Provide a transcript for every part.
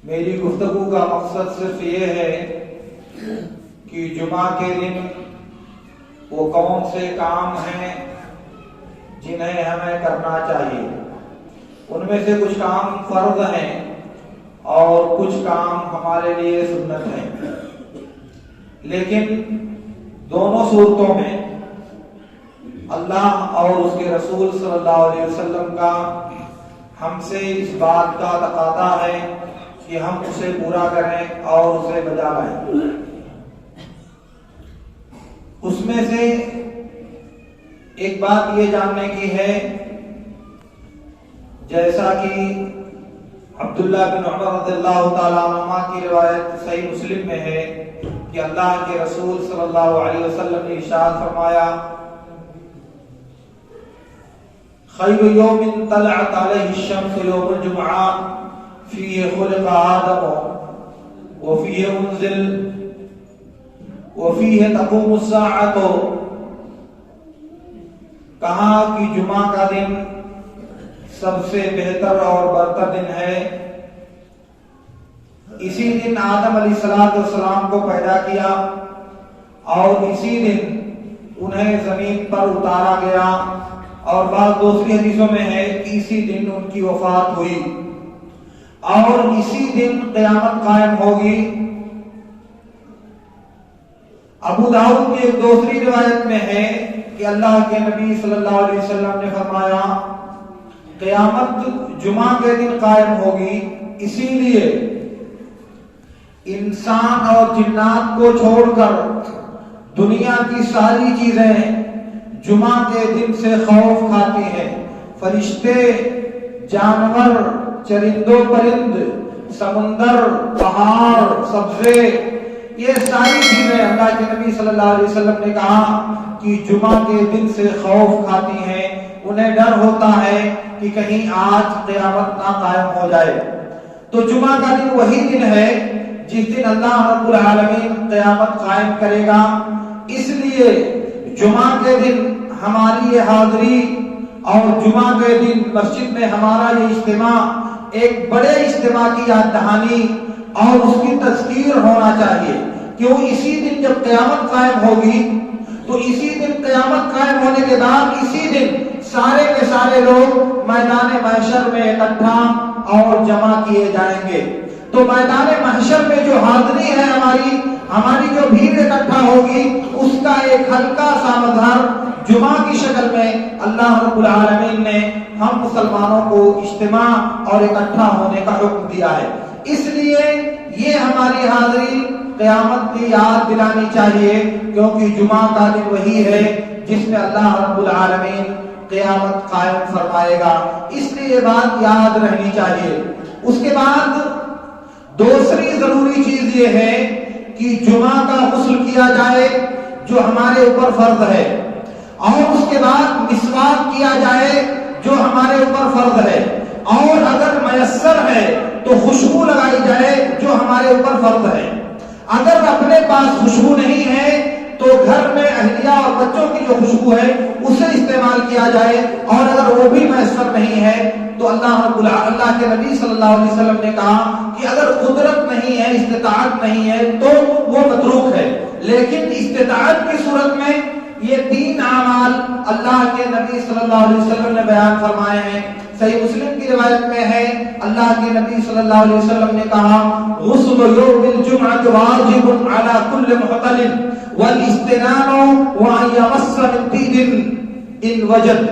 میری گفتگو کا مقصد صرف یہ ہے کہ جمعہ کے دن وہ کون سے کام ہیں جنہیں ہمیں کرنا چاہیے۔ ان میں سے کچھ کام فرض ہیں اور کچھ کام ہمارے لیے سنت ہیں، لیکن دونوں صورتوں میں اللہ اور اس کے رسول صلی اللہ علیہ وسلم کا ہم سے اس بات کا تقاضا ہے کہ ہم اسے پورا کریں اور اسے بجا لائیں۔ اس میں سے ایک بات یہ جاننے کی ہے، جیسا کہ عبداللہ بن عمر رضی اللہ تعالیٰ عنہما کی روایت صحیح مسلم میں ہے کہ اللہ کے رسول صلی اللہ علیہ وسلم نے ارشاد فرمایا، خیر یوم طلعت علیہ الشمس یوم الجمعہ فیہ خلق آدم وفیہ انزل وفیہ تقوم الساعۃ۔ کہا کہ جمعہ کا دن سب سے بہتر اور برتر دن ہے، اسی دن آدم علیہ السلام کو پیدا کیا اور اسی دن انہیں زمین پر اتارا گیا، اور بعض دوسری حدیثوں میں ہے کہ اسی دن ان کی وفات ہوئی اور اسی دن قیامت قائم ہوگی۔ ابو داؤد کی ایک دوسری روایت میں ہے کہ اللہ کے نبی صلی اللہ علیہ وسلم نے فرمایا، قیامت جمعہ کے دن قائم ہوگی، اسی لیے انسان اور جنات کو چھوڑ کر دنیا کی ساری چیزیں جمعہ کے دن سے خوف کھاتی ہیں۔ فرشتے، جانور، چرند و پرند، سمندر، پہاڑ، سبزے، یہ ساری چیزیں اللہ کے نبی صلی اللہ علیہ وسلم نے کہا کہ جمعہ کے دن سے خوف کھاتی ہیں، انہیں ڈر ہوتا ہے کہ کہیں آج قیامت نہ قائم ہو جائے۔ تو جمعہ کا دن وہی دن ہے جس دن اللہ رب العالمین قیامت قائم کرے گا، اس لیے جمعہ کے دن ہماری یہ حاضری اور جمعہ کے دن مسجد میں ہمارا یہ اجتماع ایک بڑے اجتماع کی یاد دہانی اور اس کی تذکیر ہونا چاہیے، کیوں اسی دن جب قیامت قائم ہوگی تو اسی دن قیامت قائم ہونے کے بعد اسی دن سارے کے سارے لوگ میدان محشر میں اکٹھا اور جمع کیے جائیں گے۔ تو میدان محشر میں جو حاضری ہے ہماری جو بھیڑ اکٹھا ہوگی، اس کا ایک ہلکا سا مظہر جمعہ کی شکل میں اللہ رب العالمین نے ہم مسلمانوں کو اجتماع اور اکٹھا ہونے کا حکم دیا ہے۔ اس لیے یہ ہماری حاضری قیامت کی یاد دلانی چاہیے، کیونکہ جمعہ کا دن وہی ہے جس میں اللہ رب العالمین قیامت قائم فرمائے گا، اس لیے یہ بات یاد رہنی چاہیے۔ اس کے بعد دوسری ضروری چیز یہ ہے کہ جمعہ کا غسل کیا جائے جو ہمارے اوپر فرض ہے، اور اس کے بعد مسواک کیا جائے جو ہمارے اوپر فرض ہے، اور اگر میسر ہے تو خوشبو لگائی جائے جو ہمارے اوپر فرض ہے۔ اگر اپنے پاس خوشبو نہیں ہے تو گھر میں اہلیہ اور بچوں کی جو خوشبو ہے اسے استعمال کیا جائے، اور اگر وہ بھی میسر نہیں ہے تو اللہ کے نبی صلی اللہ علیہ وسلم نے کہا کہ اگر قدرت نہیں ہے، استطاعت نہیں ہے تو وہ متروک ہے، لیکن استطاعت کی صورت میں یہ تین اعمال اللہ کے نبی صلی اللہ علیہ وسلم نے بیان فرمائے ہیں۔ صحیح مسلم کی روایت میں ہے اللہ کے نبی صلی اللہ علیہ وسلم نے کہا، غسل یوم الجمعہ واجب علی کل محتلم والاستنان وان یمس من طیب ان وجد۔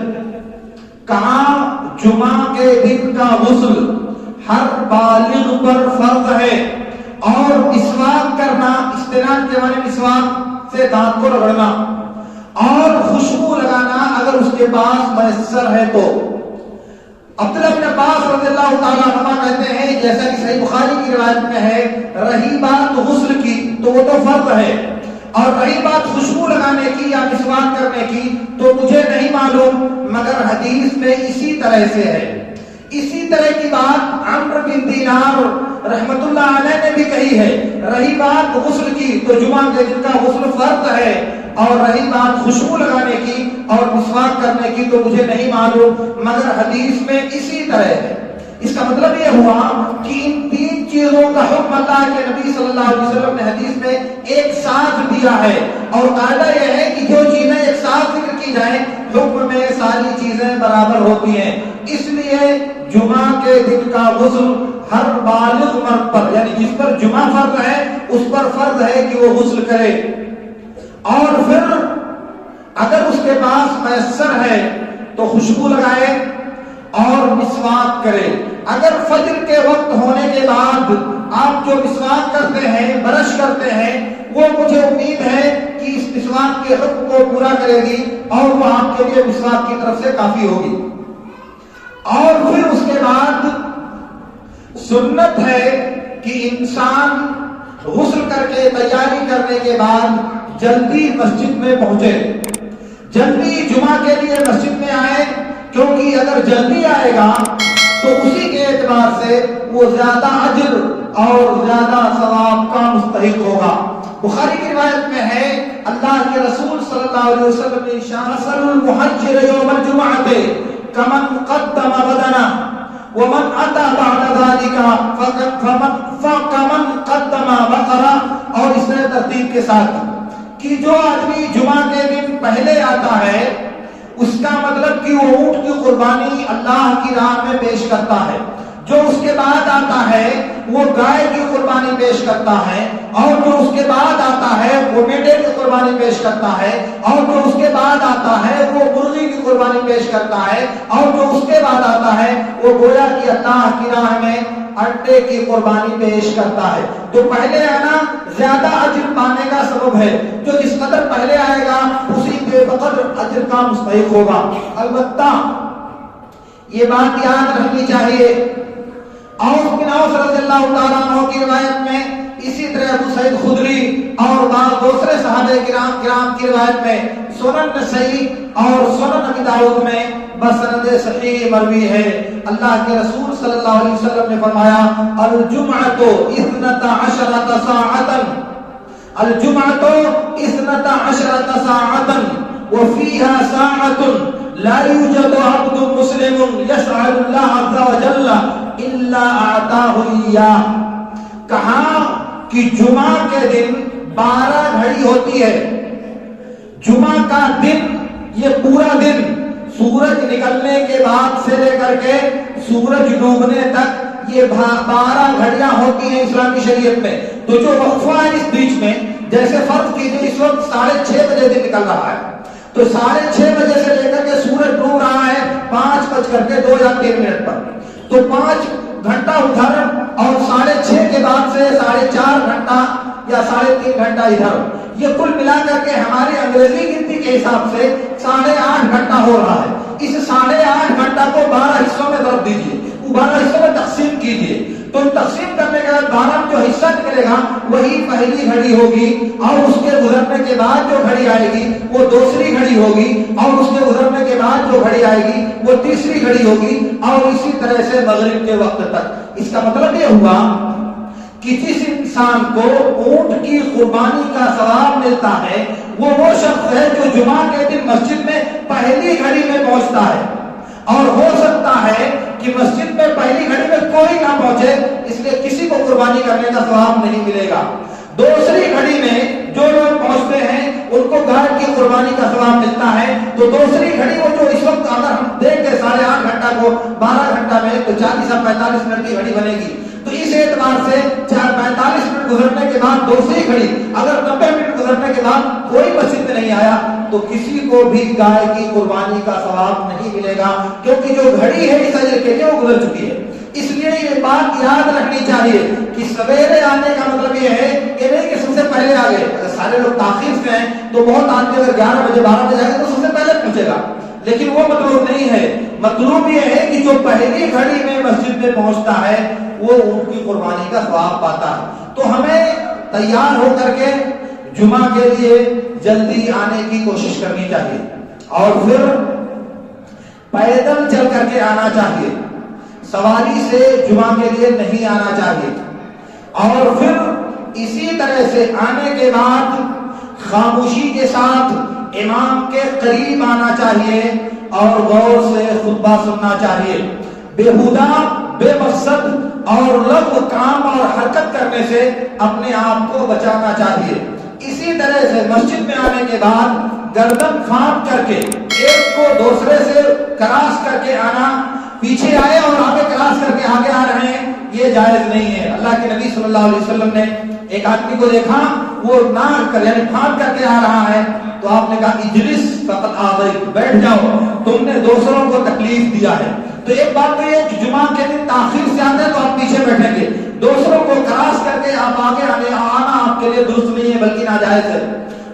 کہا جمعہ کے دن کا غسل ہر بالغ پر فرض ہے، اور مسواک کرنا، استنان کے معنی مسواک سے دانت کو رگڑنا، اور خوشبو لگانا اگر اس کے پاس میسر ہے تو۔ عبداللہ بن عباس رضی اللہ تعالیٰ عنہ کہتے ہیں، جیسا کہ صحیح بخاری کی روایت میں ہے، رہی بات غسل کی تو وہ تو فرض ہے، اور رہی بات خوشبو لگانے کی یا مسواک کرنے کی تو مجھے نہیں معلوم، مگر حدیث میں اسی طرح سے ہے۔ اسی طرح کی بات عمرو بن دینار رحمت اللہ علیہ نے بھی کہی ہے، رہی بات غسل کی تو جمعہ کے دن کا غسل فرض ہے، اور رہی بات خوشبو لگانے کی اور مسواک کرنے کی تو مجھے نہیں معلوم، مگر حدیث میں اسی طرح ہے۔ اس کا مطلب یہ ہوا کہ ان تین چیزوں کا حکم اللہ کے نبی صلی اللہ علیہ وسلم نے حدیث میں ایک ساتھ دیا ہے، اور قاعدہ یہ ہے کہ جو چیزیں ایک ساتھ ذکر کی جائیں حکم میں ساری چیزیں برابر ہوتی ہیں۔ اس لیے جمعہ کے دن کا غسل ہر بالغ مرد پر، یعنی جس پر جمعہ فرض ہے اس پر فرض ہے کہ وہ غسل کرے، اور پھر اگر اس کے پاس میسر ہے تو خوشبو لگائے اور مسواک کرے۔ اگر فجر کے وقت ہونے کے بعد آپ جو مسواک کرتے ہیں، برش کرتے ہیں، وہ مجھے امید ہے کہ اس مسواک کے حکم کو پورا کرے گی اور وہ آپ کے لیے مسواک کی طرف سے کافی ہوگی۔ اور پھر اس کے بعد سنت ہے کہ انسان غسل کر کے تیاری کرنے کے بعد جلدی مسجد میں پہنچے، جلدی جمعہ کے لیے مسجد میں آئے، کیونکہ اگر جلدی آئے گا تو اسی کے اعتبار سے وہ زیادہ اجر اور زیادہ ثواب کا مستحق ہوگا۔ بخاری کی روایت میں ہے اللہ کے رسول صلی اللہ علیہ وسلم نے ارشاد فرمایا المحجر یوم الجمعہ کمن قدم بدنا ومن اتى بعد ذلك فكمن قدم بقرہ، اور اس نے ترتیب کے ساتھ کہ جو آدمی جمعہ کے دن پہلے آتا ہے اس کا مطلب کہ وہ اونٹ کی قربانی اللہ کی راہ میں پیش کرتا ہے، جو اس کے بعد آتا ہے وہ گائے کی قربانی پیش کرتا ہے، اور جو اس کے بعد آتا ہے وہ میڈے کی قربانی پیش کرتا ہے، اور جو اس کے بعد آتا ہے وہ مرغی کی قربانی پیش کرتا ہے، اور جو اس کے بعد آتا ہے وہ گویا کہ اللہ کی راہ میں انڈے کی قربانی پیش کرتا ہے۔ تو پہلے آنا زیادہ اجر پانے کا سبب ہے، جو جس قدر پہلے آئے گا اسی کے بقدر اجر کا مستحق ہوگا۔ البتہ یہ بات یاد رکھنی چاہیے، عوف بن عوف رضی اللہ تعالیٰ عنہ کی روایت میں، اسی طرح ابو سعید خدری اور بعض دوسرے صحابہ کرام کی روایت میں، سنن نسائی اور سنن ابی داؤد میں بسند صحیح مروی ہے، اللہ کے رسول صلی اللہ علیہ وسلم نے فرمایا الجمعۃ 12 ساعۃ، الجمعۃ 12 ساعۃ وفيها ساعة لا يوجد عبد مسلم يسأل الله عز وجل إلا أعطاه إياه۔ کہا کہ جمعہ کے دن 12 گھڑی ہوتی ہے، جمعہ کا دن یہ پورا دن سورج نکلنے کے بعد سے لے کر کے سورج ڈوبنے تک یہ 12 گھڑیاں ہوتی ہیں اسلامی شریعت میں۔ تو جو وقفہ ہے اس بیچ میں، جیسے فرض کیجئے اس وقت 6:30 بجے دن نکل رہا ہے، تو 6:30 بجے سے لے کر کے سورج ڈوب رہا ہے 5:02 یا 3 پر، تو 5 گھنٹہ ادھر اور 6:30 کے بعد سے 4.5 گھنٹہ یا 3.5 گھنٹہ ادھر، یہ کل ملا کر کے ہماری انگریزی گنتی کے حساب سے 8.5 گھنٹہ ہو رہا ہے۔ اس 8.5 گھنٹہ کو 12 حصوں میں ضرب دیجیے، وہ 12 حصوں میں تقسیم کیجیے، تو تقسیم کرنے کے بعد 12 میں جو حصہ نکلے گا وہی پہلی گھڑی ہوگی، اور اس کے گزرنے کے بعد جو گھڑی آئے گی وہ دوسری گھڑی ہوگی، اور اس کے گزرنے کے بعد جو گھڑی آئے گی وہ تیسری گھڑی ہوگی، اور اسی طرح سے مغرب کے وقت تک۔ اس کا مطلب یہ ہوا کہ جس انسان کو اونٹ کی قربانی کا ثواب ملتا ہے وہ شخص ہے جو جمعہ کے دن مسجد میں پہلی گھڑی میں پہنچتا ہے، اور ہو سکتا ہے کہ مسجد میں پہلی گھڑی میں کوئی نہ پہنچے، اس لیے کسی کو قربانی کرنے کا ثواب نہیں ملے گا۔ دوسری گھڑی میں جو لوگ پہنچتے ہیں ان کو گائے کی قربانی کا ثواب ملتا ہے، تو دوسری گھڑی وہ جو اس وقت اگر ہم دیکھیں 8.5 گھنٹہ کو 12 گھنٹہ میں تو 40 یا 45 منٹ کی گھڑی بنے گی، تو اس اعتبار سے 45 منٹ گزرنے کے بعد دوسری گھڑی، اگر 90 منٹ گزرنے کے بعد کوئی مسجد میں نہیں آیا تو کسی کو بھی گائے کی قربانی کا ثواب نہیں ملے گا، کیونکہ جو گھڑی ہے اس اجر کے لیے وہ گزر چکی ہے۔ اس لیے یہ بات یاد رکھنی چاہیے کہ سویرے آنے کا مطلب یہ ہے کہ نہیں کہ سب سے پہلے آ گئے، اگر سارے لوگ تاخیر سے ہیں تو بہت آدمی اگر 11 بجے 12 بجے آئے تو سب سے پہلے پہنچے گا، لیکن وہ مطلوب نہیں ہے۔ مطلوب یہ ہے کہ جو پہلی گھڑی میں مسجد میں پہنچتا ہے وہ ان کی قربانی کا ثواب پاتا ہے۔ تو ہمیں تیار ہو کر کے جمعہ کے لیے جلدی آنے کی کوشش کرنی چاہیے، اور پھر پیدل چل کر کے آنا چاہیے، سواری سے جمعہ کے لیے نہیں آنا چاہیے، اور پھر اسی طرح سے آنے کے بعد خاموشی کے ساتھ امام کے قریب آنا چاہیے اور غور سے خطبہ سننا چاہیے۔ بیہودہ بے مقصد اور لغو کام اور حرکت کرنے سے اپنے آپ کو بچانا چاہیے۔ اسی طرح سے مسجد میں آنے کے بعد گردن پھاڑ کر کے ایک کو دوسرے سے کراس کر کے آنا، پیچھے آئے اور آگے کراس کر کے آگے آ رہے ہیں، یہ جائز نہیں ہے۔ اللہ کے نبی صلی اللہ علیہ وسلم نے ایک آدمی کو دیکھا، وہ ناک کر یعنی پھاڑ کر کے آ رہا ہے، تو آپ نے کہا اجلس فقط آذیت، بیٹھ جاؤ، تم نے دوسروں کو تکلیف دیا ہے۔ تو ایک بات تو یہ کہ جمعہ کے دن تاخیر سے آتے ہیں تو آپ پیچھے بیٹھیں گے، دوسروں کو کراس کر کے آپ آگے آنا آپ کے لیے درست نہیں ہے بلکہ ناجائز ہے۔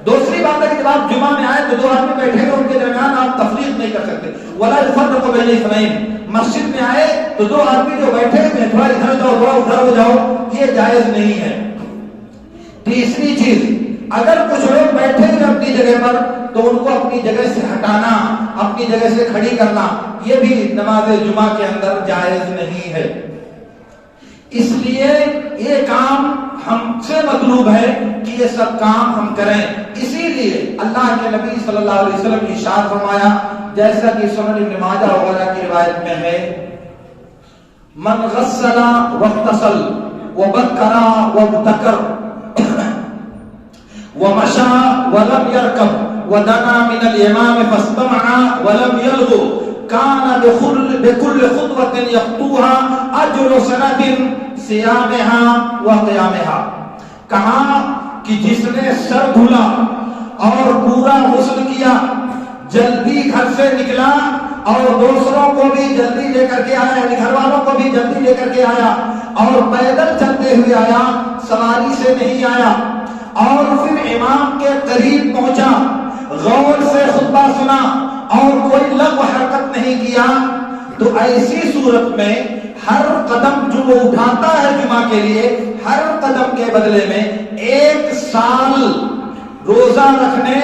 دوسری بات ہے کہ جب آپ جمعہ میں آئے تو دو آدمی بیٹھے گا، ان کے درمیان آپ تفریق نہیں کر سکتے۔ وَلَا يُفَرِّقُ بَيْنَ اثْنَيْنِ، مسجد میں آئے تو دو آدمی جو بیٹھے ہیں تھوڑا ادھر جاؤ تھوڑا ادھر ہو جاؤ، یہ جائز نہیں ہے۔ تیسری چیز، اگر کچھ لوگ بیٹھے ہوئے اپنی جگہ پر تو ان کو اپنی جگہ سے ہٹانا، اپنی جگہ سے کھڑی کرنا، یہ بھی نماز جمعہ کے اندر جائز نہیں ہے۔ اس لیے یہ کام ہم سے مطلوب ہے کہ یہ سب کام ہم کریں۔ اسی لیے اللہ کے نبی صلی اللہ علیہ وسلم نے ارشاد فرمایا، جیسا کہ سنن ابن ماجہ وغیرہ کی روایت میں ہے، من غسل واغتسل وبکر وابتکر ومشى ولم يركب ودنا من الامام فاستمع ولم يلغو كان بكل خطوة يخطوها اجر سنة صيامها وقيامها۔ کہا کہ جس نے سر دھلا اور پورا غسل کیا، جلدی گھر سے نکلا اور دوسروں کو بھی جلدی لے کر کے آیا، یعنی گھر والوں کو بھی جلدی لے کر کے آیا، اور پیدل چلتے ہوئے آیا، سواری سے نہیں آیا، اور پھر امام کے قریب پہنچا، غور سے خطبہ سنا اور کوئی لغو حرکت نہیں کیا، تو ایسی صورت میں ہر قدم جو وہ اٹھاتا ہے جمعہ کے لیے، ہر قدم کے بدلے میں 1 سال روزہ رکھنے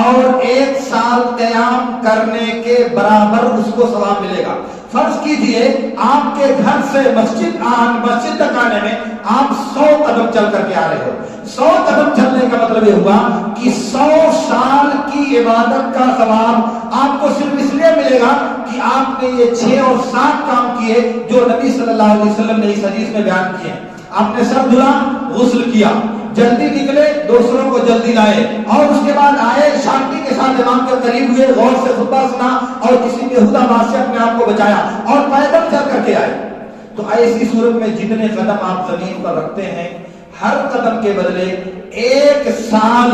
اور 1 سال قیام کرنے کے برابر اس کو ثواب ملے گا۔ فرض کیجئے آپ کے گھر سے مسجد تک آنے میں آپ 100 قدم چل کر کے آ رہے ہو۔ 100 قدم چلنے کا مطلب یہ ہوا کہ 100 سال کی عبادت کا ثواب آپ کو صرف اس لیے ملے گا کہ آپ نے یہ 6 اور 7 کام کیے جو نبی صلی اللہ علیہ وسلم نے اس حدیث میں بیان کیے ہیں۔ آپ نے سر دھلا، غسل کیا، جلدی نکلے، دوسروں کو جلدی لائے، اور اس کے بعد آئے، شانتی کے ساتھ امام کے قریب ہوئے، غور سے خطبہ سنا اور کسی بےہودہ بات سے اپنے آپ کو بچایا، اور پیدل چل کر کے آئے۔ تو ایسی صورت میں جتنے قدم آپ زمین پر رکھتے ہیں، ہر قدم کے بدلے 1 سال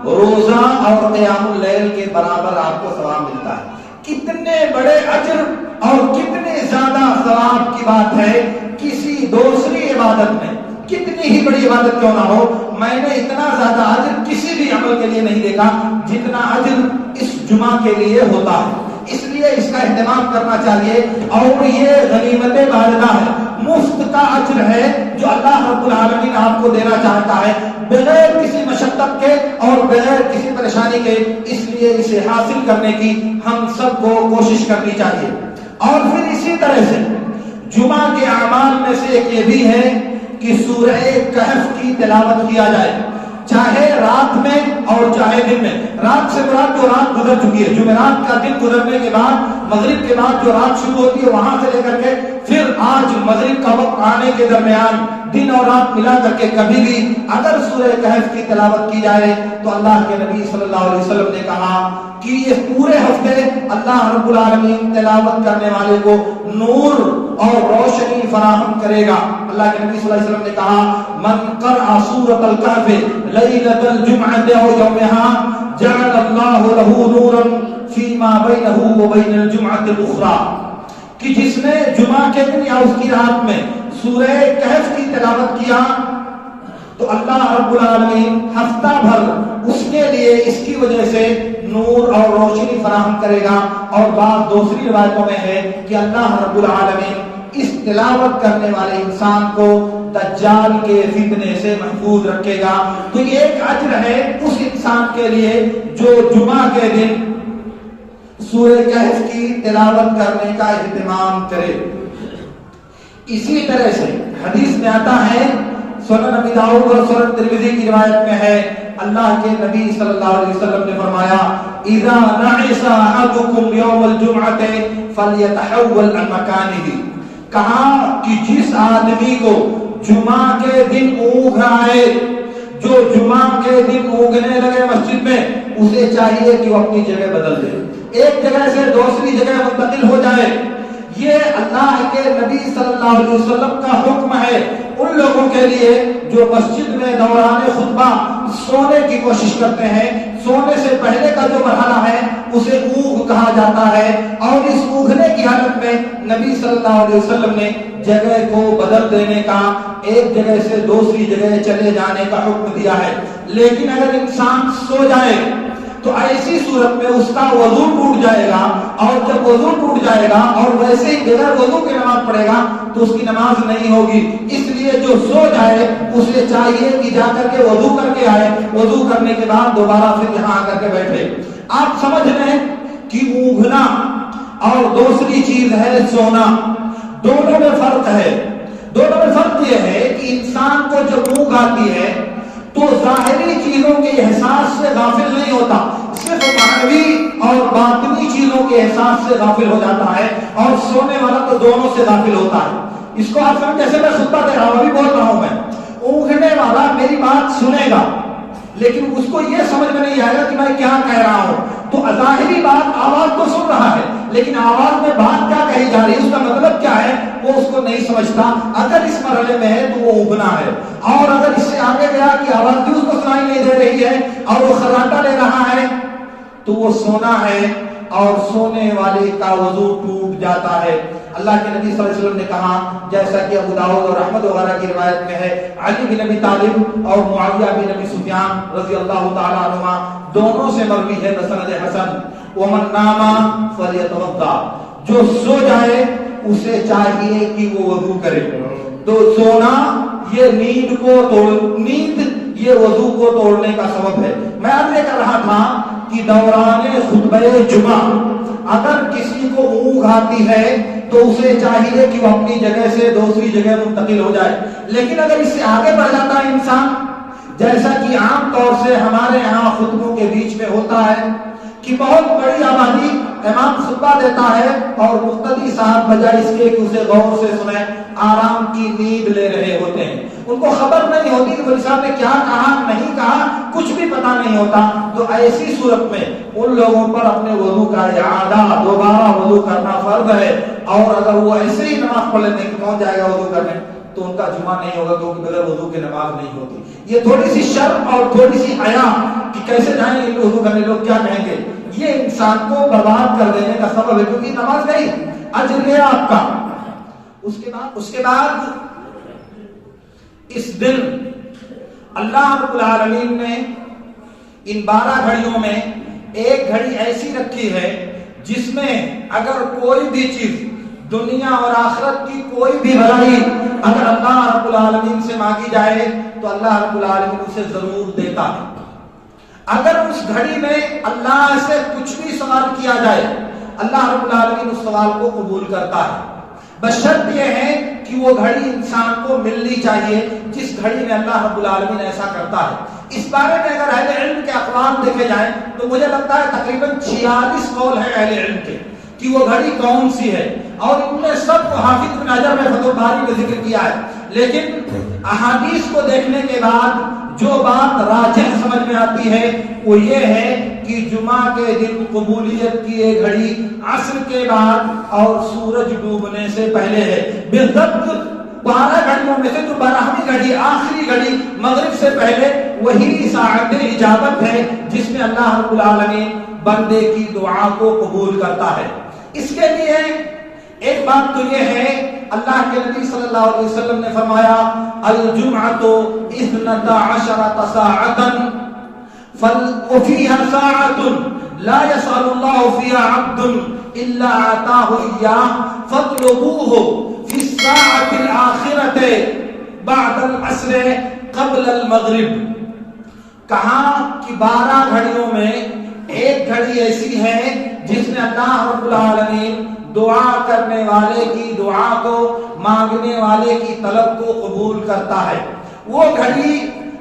روزہ اور قیام اللیل کے برابر آپ کو ثواب ملتا ہے۔ کتنے بڑے اجر اور کتنے زیادہ ثواب کی بات ہے۔ کسی دوسری عبادت میں کتنی ہی بڑی عبادت کیوں نہ ہو، میں نے اتنا زیادہ اجر کسی بھی عمل کے لیے نہیں دیکھا جتنا اجر اس جمعہ کے لیے ہوتا ہے۔ اس لیے اس کا اہتمام کرنا چاہیے، اور یہ غنیمت واردہ ہے، مفت کا اجر ہے جو اللہ رب العالمین آپ کو دینا چاہتا ہے بغیر کسی مشقت کے اور بغیر کسی پریشانی کے۔ اس لیے اسے حاصل کرنے کی ہم سب کو کوشش کرنی چاہیے۔ اور پھر اسی طرح سے جمعہ کے اعمال میں سے ایک یہ بھی ہے کہ سورہ کہف کی تلاوت کیا جائے، چاہے رات میں اور چاہے دن میں۔ رات سے مراد جو رات گزر چکی ہے، جمعرات کا دن گزرنے کے بعد، مغرب کے بعد جو رات شروع ہوتی ہے وہاں سے لے کر کے پھر آج مغرب کا وقت آنے کے درمیان دن اور رات ملا کر کے کبھی بھی اگر سورہ کہف کی تلاوت کی جائے تو اللہ کے نبی صلی اللہ علیہ وسلم نے کہا کہ یہ پورے ہفتے اللہ رب العالمین تلاوت کرنے والے کو نور اور روشنی فراہم کرے گا۔ اللہ کے نبی صلی اللہ علیہ وسلم نے کہا من قرأ سورۃ الکہف لیلۃ الجمعۃ او یومہا جعل اللہ لہ نورا فیما بینہ وبین الجمعۃ الاخری، کہ جس نے جمعہ کے دن یا اس کی رات میں سورہ کہف کی تلاوت کیا تو اللہ رب العالمین ہفتہ بھر اس کے لیے اس کی وجہ سے نور اور روشنی فراہم کرے گا۔ اور بعض دوسری روایتوں میں ہے کہ اللہ رب العالمین اس تلاوت کرنے والے انسان کو دجال کے فتنے سے محفوظ رکھے گا۔ تو یہ ایک اجر ہے اس انسان کے لیے جو جمعہ کے دن سورہ کہف کی تلاوت کرنے کا اہتمام کرے۔ اسی طرح سے حدیث میں آتا ہے، سنن ابی داؤد اور سنن ترمذی کی روایت میں ہے، اللہ کے نبی صلی اللہ علیہ وسلم نے فرمایا اذا نعس احدكم يوم الجمعة فليتحول عن مكانه، کہا کہ جس آدمی کو جمعہ کے دن اونگ آئے، جو جمعہ کے دن اونگنے لگے مسجد میں، اسے چاہیے کہ وہ اپنی جگہ بدل دے، ایک جگہ سے دوسری جگہ منتقل ہو جائے۔ یہ اللہ کے نبی صلی اللہ علیہ وسلم کا حکم ہے ان لوگوں کے لیے جو مسجد میں دوران خطبہ سونے کی کوشش کرتے ہیں۔ سونے سے پہلے کا جو مرحلہ ہے اسے اونگ کہا جاتا ہے، اور اس اونگنے کی حالت میں نبی صلی اللہ علیہ وسلم نے جگہ کو بدل دینے کا، ایک جگہ سے دوسری جگہ چلے جانے کا حکم دیا ہے۔ لیکن اگر انسان سو جائے تو ایسی صورت میں اس کا وضو ٹوٹ جائے گا، اور جب وضو ٹوٹ جائے گا اور ویسے ہی بغیر وضو کے نماز پڑھے گا تو اس کی نماز نہیں ہوگی۔ اس لیے جو سو جائے اسے چاہیے کہ جا کر کے وضو کر کے آئے، وضو کرنے کے بعد دوبارہ پھر یہاں آ کر کے بیٹھے۔ آپ سمجھ لیں کہ اونگنا اور دوسری چیز ہے سونا، دونوں میں فرق ہے۔ دونوں میں فرق یہ ہے کہ انسان کو جب اونگ آتی ہے تو ظاہری چیزوں کے احساس سے غافل نہیں ہوتا، صرف معنوی اور باطنی چیزوں کے احساس سے غافل ہو جاتا ہے، اور سونے والا تو دونوں سے غافل ہوتا ہے۔ اس کو آپ سمجھ، جیسے میں خطبہ دے رہا ہوں، ابھی بول رہا ہوں، میں اونگنے والا میری بات سنے گا لیکن اس کو یہ سمجھ میں نہیں آئے گا کہ میں کیا کہہ رہا ہوں۔ تو ظاہری بات آواز تو سن رہا ہے لیکن آواز میں بات کیا کہی جا رہی ہے، اس کا مطلب کیا ہے، وہ اس کو نہیں سمجھتا۔ اگر اس مرحلے میں ہے تو وہ اونگنا ہے، اور اگر اس سے آگے گیا کہ آواز بھی اس کو سنائی نہیں دے رہی ہے اور وہ خراٹا لے رہا ہے تو وہ سونا ہے، اور سونے والے کا وضو ٹوٹ جاتا ہے۔ اللہ کے نبی صلی اللہ علیہ وسلم نے کہا، جیسا کہ ابو داؤد اور احمد وغیرہ کی روایت میں ہے، علی بن ابی طالب اور معاویہ بن ابی سفیان رضی اللہ تعالی عنہما دونوں سے مروی ہے بسند حسن، ومن نام فلیتوضا، جو سو جائے اسے چاہیے کہ وہ وضو کرے۔ تو سونا یہ نیند کو نیند یہ وضو کو توڑنے کا سبب ہے۔ میں عرض کر رہا تھا کہ دوران خطبہ جمعہ اگر کسی کو اونگ آتی ہے تو اسے چاہیے کہ وہ اپنی جگہ سے دوسری جگہ منتقل ہو جائے، لیکن اگر اس سے آگے بڑھ جاتا ہے انسان، جیسا کہ عام طور سے ہمارے ہاں خطبوں کے بیچ میں ہوتا ہے کہ بہت بڑی آبادی امام خطبہ دیتا ہے اور مقتدی صاحب بجائے اس کے کہ اسے غور سے سنیں آرام کی نیند لے رہے ہوتے ہیں، ان کو خبر نہیں ہوتی کہ مولوی صاحب نے کیا کہا نہیں کہا، کچھ بھی پتا نہیں ہوتا۔ تو ایسی صورت میں ان لوگوں پر اپنے وضو کا اعادہ، دوبارہ وضو کرنا فرض ہے، اور اگر وہ ایسے ہی نماز پڑھ لیتے ہیں کہ کون جائے گا وضو کرنے، تو ان کا جمعہ نہیں ہوگا، کیونکہ بغیر وضو کے نماز نہیں ہوتی۔ یہ تھوڑی سی شرم اور تھوڑی سی حیا کہ کیسے جائیں گے وضو کرنے، لوگ کیا کہیں گے، یہ انسان کو برباد کر دینے کا سبب ہے، کیونکہ نماز نہیں، اجر ہے آپ کا۔ اس کے بعد اس دن اللہ رب العالمین نے ان 12 گھڑیوں میں ایک گھڑی ایسی رکھی ہے جس میں اگر کوئی بھی چیز دنیا اور آخرت کی کوئی بھی بھلائی اگر اللہ رب العالمین سے مانگی جائے تو اللہ رب العالمین اسے ضرور دیتا ہے۔ اگر اس گھڑی میں اللہ سے کچھ بھی سوال کیا جائے اللہ رب العالمین اس سوال کو قبول کرتا ہے، بشرط یہ ہے کہ وہ گھڑی انسان کو ملنی چاہیے جس گھڑی میں اللہ رب العالمین ایسا کرتا ہے۔ اس بارے میں اگر اہل علم کے اقوال دیکھے جائیں تو مجھے لگتا ہے تقریباً 46 قول ہیں اہل علم کے کہ وہ گھڑی کون سی ہے، اور ان میں سب کو حافظ بن حجر میں فتح الباری میں ذکر کیا ہے، لیکن احادیث کو دیکھنے کے بعد جو بات راجح سمجھ میں آتی ہے وہ یہ ہے کہ جمعہ کے دن قبولیت کی یہ گھڑی عصر کے بعد اور سورج ڈوبنے سے پہلے ہے۔ بالضبط 12 گھڑیوں میں سے جو 12ویں گھڑی آخری گھڑی مغرب سے پہلے وہی ساعت اجابت ہے جس میں اللہ رب العالمین بندے کی دعا کو قبول کرتا ہے۔ اس کے لیے ایک بات تو یہ ہے، اللہ کے نبی صلی اللہ علیہ وسلم نے فرمایا الجمعۃ 12 ساعۃ وفيها ساعة لا يسأل الله فيها عبد إلا آتاه إياه فاطلبوه في الساعة الآخرة بعد العصر قبل المغرب۔ کہا کہ 12 گھڑیوں میں ایک گھڑی ایسی ہے جس میں اللہ رب العالمین دعا کرنے والے کی دعا کو، مانگنے والے کی طلب کو قبول کرتا ہے۔ وہ گھڑی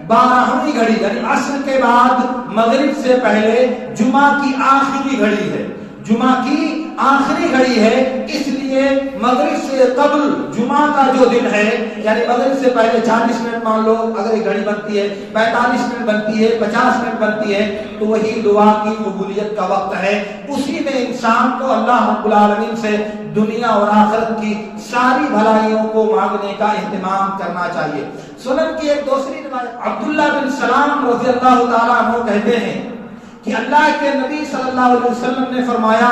12ویں گھڑی یعنی عصر کے بعد مغرب سے پہلے جمعہ کی آخری گھڑی ہے، جمعہ کی آخری گھڑی ہے، اس لیے مغرب سے قبل جمعہ کا جو دن ہے یعنی مغرب سے پہلے 40 منٹ مان لو اگر ایک گھڑی بنتی ہے 45 منٹ بنتی ہے 50 منٹ بنتی ہے تو وہی دعا کی قبولیت کا وقت ہے. اسی میں انسان کو اللہ رب العالمین سے دنیا اور آخرت کی ساری بھلائیوں کو مانگنے کا اہتمام کرنا چاہیے. سنن کی ایک دوسری روایت عبداللہ بن سلام رضی اللہ تعالیٰ عنہ کہتے ہیں کہ اللہ کے نبی صلی اللہ علیہ وسلم نے فرمایا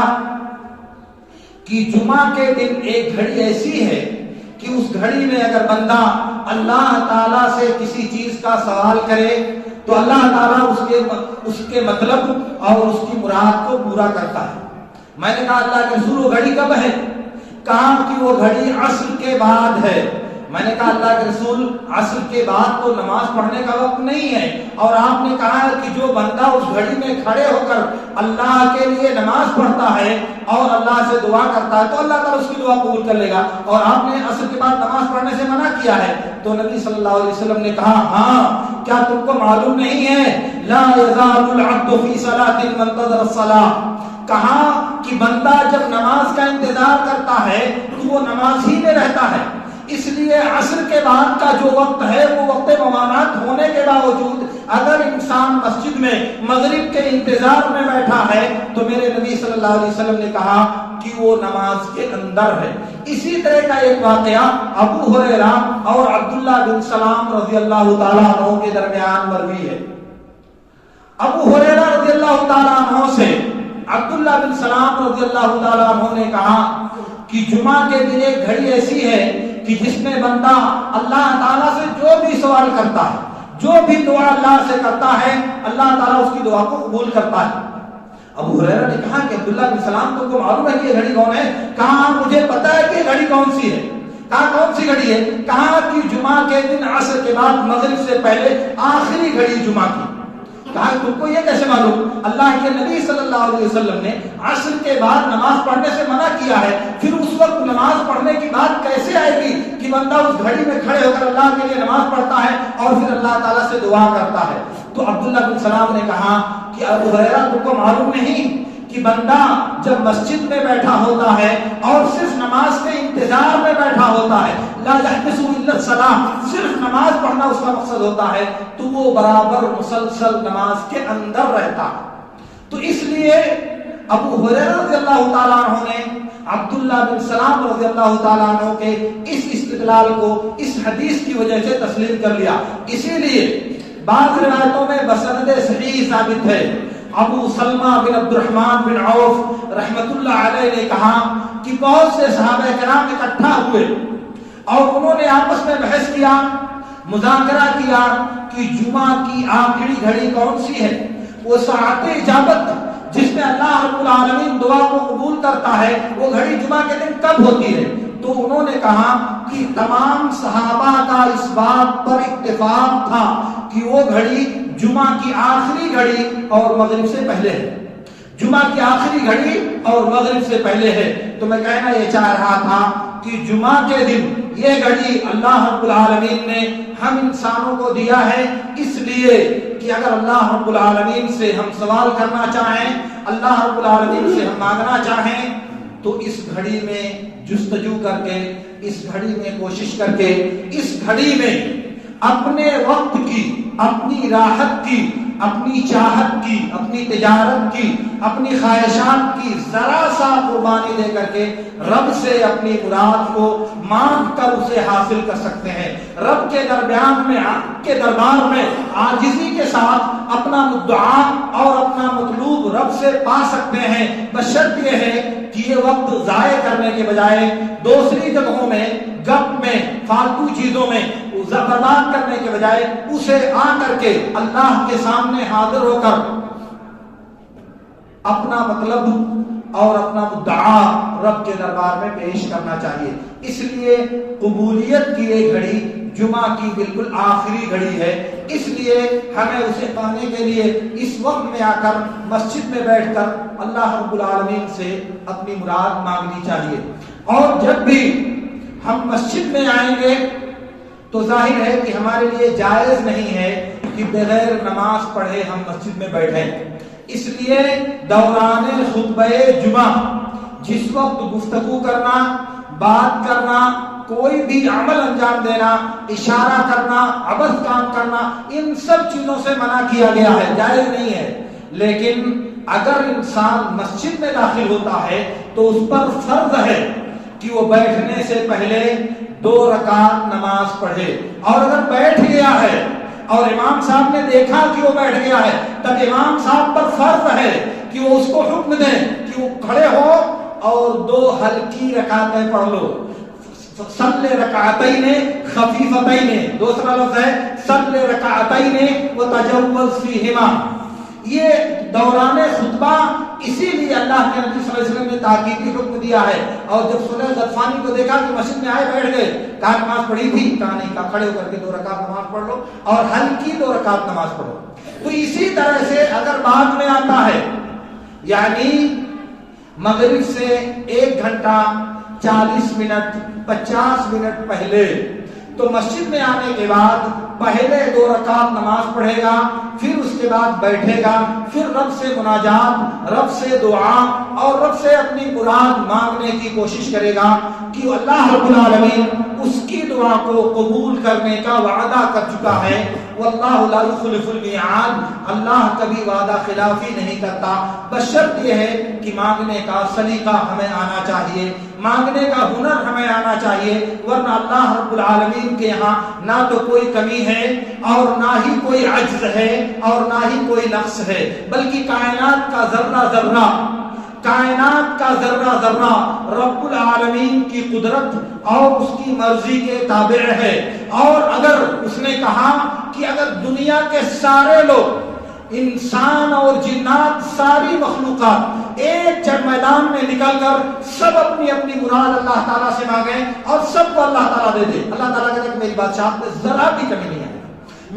کہ جمعہ کے دن ایک گھڑی ایسی ہے کہ اس گھڑی میں اگر بندہ اللہ تعالیٰ سے کسی چیز کا سوال کرے تو اللہ تعالیٰ اس کے مطلب اور اس کی مراد کو پورا کرتا ہے. میں نے کہا اللہ کے رسول وہ گھڑی کب ہے؟ کہا کہ وہ گھڑی عصر کے بعد ہے. میں نے کہا اللہ کے رسول عصر کے بعد تو نماز پڑھنے کا وقت نہیں ہے اور آپ نے کہا کہ جو بندہ اس گھڑی میں کھڑے ہو کر اللہ کے لیے نماز پڑھتا ہے اور اللہ سے دعا کرتا ہے تو اللہ تعالیٰ اس کی دعا قبول کر لے گا. اور آپ نے عصر کے بعد نماز پڑھنے سے منع کیا ہے. تو نبی صلی اللہ علیہ وسلم نے کہا ہاں کیا تم کو معلوم نہیں ہے لا یزال العبد فی صلاۃ منتظر الصلاۃ. کہا کہ بندہ جب نماز کا انتظار کرتا ہے تو وہ نماز ہی میں رہتا ہے. اس لیے عصر کے بعد کا جو وقت ہے وہ وقت ممانعت ہونے کے باوجود اگر انسان مسجد میں مغرب کے انتظار میں بیٹھا ہے تو میرے نبی صلی اللہ علیہ وسلم نے کہا کہ وہ نماز کے اندر ہے. اسی طرح کا ایک واقعہ ابو ہریرہ اور عبداللہ بن سلام رضی اللہ تعالیٰ عنہ کے درمیان مروی ہے. ابو ہریرہ رضی اللہ تعالیٰ عنہ سے عبداللہ بن سلام رضی اللہ تعالیٰ عنہ نے کہا کہ جمعہ کے دن ایک گھڑی ایسی ہے کہ جس میں بندہ اللہ تعالیٰ سے جو بھی سوال کرتا ہے جو بھی دعا اللہ سے کرتا ہے اللہ تعالیٰ اس کی دعا کو قبول کرتا ہے. ابو ہریرہ نے کہا کہ عبداللہ بن سلام تم کو معلوم ہے کہ یہ گھڑی کون ہے؟ کہا مجھے پتا ہے کہ یہ گھڑی کون سی ہے. کہا کون سی گھڑی ہے؟ کہا کہ جمعہ کے دن عصر کے بعد مغرب سے پہلے آخری گھڑی جمعہ کی. کہا تم کو یہ کیسے معلوم؟ اللہ کے نبی صلی اللہ علیہ وسلم نے عصر کے بعد نماز پڑھنے سے منع کیا ہے. پھر اس وقت نماز پڑھنے کی بات کیسے آئے گی کہ بندہ اس گھڑی میں کھڑے ہو کر اللہ کے لیے نماز پڑھتا ہے اور پھر اللہ تعالیٰ سے دعا کرتا ہے. تو عبداللہ بن سلام نے کہا کہ ابو ہریرہ تم کو معلوم نہیں کہ بندہ جب مسجد میں بیٹھا ہوتا ہے اور صرف نماز کے انتظار میں بیٹھا ہوتا ہے لا يحبسه الا الصلاۃ صرف نماز پڑھنا اس کا مقصد ہوتا ہے تو وہ برابر مسلسل نماز کے اندر رہتا ہے. تو اس لیے ابو ہریرہ رضی اللہ تعالیٰ عنہ نے عبداللہ بن سلام رضی اللہ تعالیٰ عنہ کے اس استدلال کو اس حدیث کی وجہ سے تسلیم کر لیا. اسی لیے بعض روایتوں میں بسند صحیح ثابت ہے ابو سلمہ بن عبد الرحمن بن عوف رحمت اللہ علیہ نے کہا کہ بہت سے صحابہ کرام اکٹھا ہوئے اور انہوں نے آپس میں بحث کیا مذاکرہ کیا کہ جمعہ کی آخری گھڑی کون سی ہے. وہ ساعت اجابت جس میں اللہ رب العالمین دعا کو قبول کرتا ہے وہ گھڑی جمعہ کے دن کب ہوتی ہے؟ تو انہوں نے کہا کہ تمام صحابہ کا اس بات پر اتفاق تھا کہ وہ گھڑی جمعہ کی آخری گھڑی اور مغرب سے پہلے ہے. جمعہ کی آخری گھڑی اور مغرب سے پہلے ہے. تو میں کہنا یہ چاہ رہا تھا کہ جمعہ کے دن یہ گھڑی اللہ رب العالمین نے ہم انسانوں کو دیا ہے اس لیے کہ اگر اللہ رب العالمین سے ہم سوال کرنا چاہیں اللہ رب العالمین سے ہم مانگنا چاہیں تو اس گھڑی میں جستجو کر کے اس گھڑی میں کوشش کر کے اس گھڑی میں اپنے وقت کی اپنی راحت کی اپنی چاہت کی اپنی تجارت کی اپنی خواہشات کی ذرا سا قربانی دے کر کے رب سے اپنی مراد کو مانگ کر اسے حاصل کر سکتے ہیں. رب کے درمیان میں کے دربار میں عاجزی کے ساتھ اپنا مدعا اور اپنا مطلوب رب سے پا سکتے ہیں بشرط یہ ہے کہ یہ وقت ضائع کرنے کے بجائے دوسری جگہوں میں گپ میں فالتو چیزوں میں برباد کرنے کے بجائے اسے آ کر کے اللہ کے سامنے حاضر ہو کر اپنا مطلب اور اپنا مدعا رب کے دربار میں پیش کرنا چاہیے. اس لیے قبولیت کی یہ گھڑی جمعہ کی بالکل آخری گھڑی ہے. اس لیے ہمیں اسے پانے کے لیے اس وقت میں آ کر مسجد میں بیٹھ کر اللہ رب العالمین سے اپنی مراد مانگنی چاہیے. اور جب بھی ہم مسجد میں آئیں گے تو ظاہر ہے کہ ہمارے لیے جائز نہیں ہے کہ بغیر نماز پڑھے ہم مسجد میں بیٹھیں. اس لیے دوران خطبہ جمعہ جس وقت گفتگو کرنا بات کرنا، کوئی بھی عمل انجام دینا، اشارہ کرنا، عبث کام کرنا، ان سب چیزوں سے منع کیا گیا ہے، جائز نہیں ہے۔ لیکن اگر انسان مسجد میں داخل ہوتا ہے تو اس پر فرض ہے کہ وہ بیٹھنے سے پہلے 2 رکعت نماز پڑھے، اور اگر بیٹھ گیا ہے اور امام صاحب نے دیکھا کہ وہ بیٹھ گیا ہے تب امام صاحب پر فرض ہے کہ وہ اس کو حکم دیں کہ وہ کھڑے ہو اور 2 ہلکی رکعتیں پڑھ لو۔ صلی رکعتین خفیفتین، دوسرا لفظ ہے صلی رکعتین وتجوز فیہما۔ یہ دوران خطبہ اسی لیے اللہ کے نبی صلی اللہ علیہ وسلم نے تاکیدی حکم دیا ہے۔ اور جب سلیح غطفانی کو دیکھا کہ مسجد میں آئے بیٹھ گئے، کہا نماز پڑھی تھی؟ کہا نہیں، کہا کھڑے ہو کر کے 2 رکعت نماز پڑھ لو اور ہلکی 2 رکعت نماز پڑھو۔ تو اسی طرح سے اگر بعد میں آتا ہے، یعنی مغرب سے 1 گھنٹہ 40 منٹ 50 منٹ پہلے، تو مسجد میں آنے کے بعد پہلے 2 رکعت نماز پڑھے گا، پھر اس کے بعد بیٹھے گا، پھر رب سے مناجات، رب سے دعا اور رب سے اپنی مراد مانگنے کی کوشش کرے گا کہ اللہ رب العالمین اس کی دعا کو قبول کرنے کا وعدہ کر چکا ہے۔ واللہ لا یخلف المیعاد، اللہ کبھی وعدہ خلافی نہیں کرتا، بس شرط یہ ہے کہ مانگنے کا سلیقہ ہمیں آنا چاہیے، مانگنے کا ہنر ہمیں آنا چاہیے، ورنہ اللہ رب العالمین کے ہاں نہ تو کوئی کمی ہے اور نہ ہی کوئی عجز ہے اور نہ ہی کوئی نقص ہے، بلکہ کائنات کا ذرہ ذرہ، کائنات کا ذرہ ذرہ رب العالمین کی قدرت اور اس کی مرضی کے تابع ہے۔ اور اگر اس نے کہا کہ اگر دنیا کے سارے لوگ، انسان اور جنات، ساری مخلوقات ایک میدان میں نکل کر سب اپنی اپنی مراد اللہ تعالیٰ سے مانگیں اور سب کو اللہ تعالیٰ دے دے، اللہ تعالیٰ کہتے ہیں کہ میری بادشاہت میں ذرا بھی کمی نہیں ہے،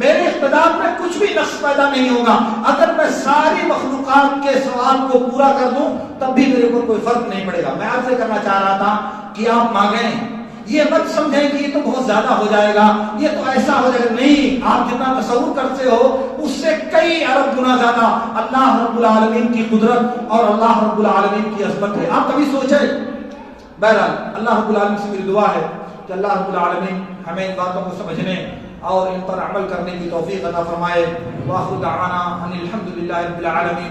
میرے اقتدار میں کچھ بھی نقص پیدا نہیں ہوگا، اگر میں ساری مخلوقات کے سوال کو پورا کر دوں تب بھی میرے کو کوئی فرق نہیں پڑے گا۔ میں آپ سے کرنا چاہ رہا تھا کہ آپ مانگیں، یہ مت سمجھیں کہ یہ تو بہت زیادہ ہو جائے گا، یہ تو ایسا ہو جائے گا، نہیں، آپ جتنا تصور کرتے ہو اس سے کئی ارب گنا زیادہ اللہ رب العالمین کی قدرت اور اللہ رب العالمین کی عظمت ہے۔ آپ کبھی سوچیں؟ بہرحال اللہ رب العالمین سے میری دعا ہے کہ اللہ رب العالمین ہمیں ان باتوں کو سمجھنے اور ان پر عمل کرنے کی توفیق عطا فرمائے۔ وآخر دعوانا ان الحمد للہ رب العالمین۔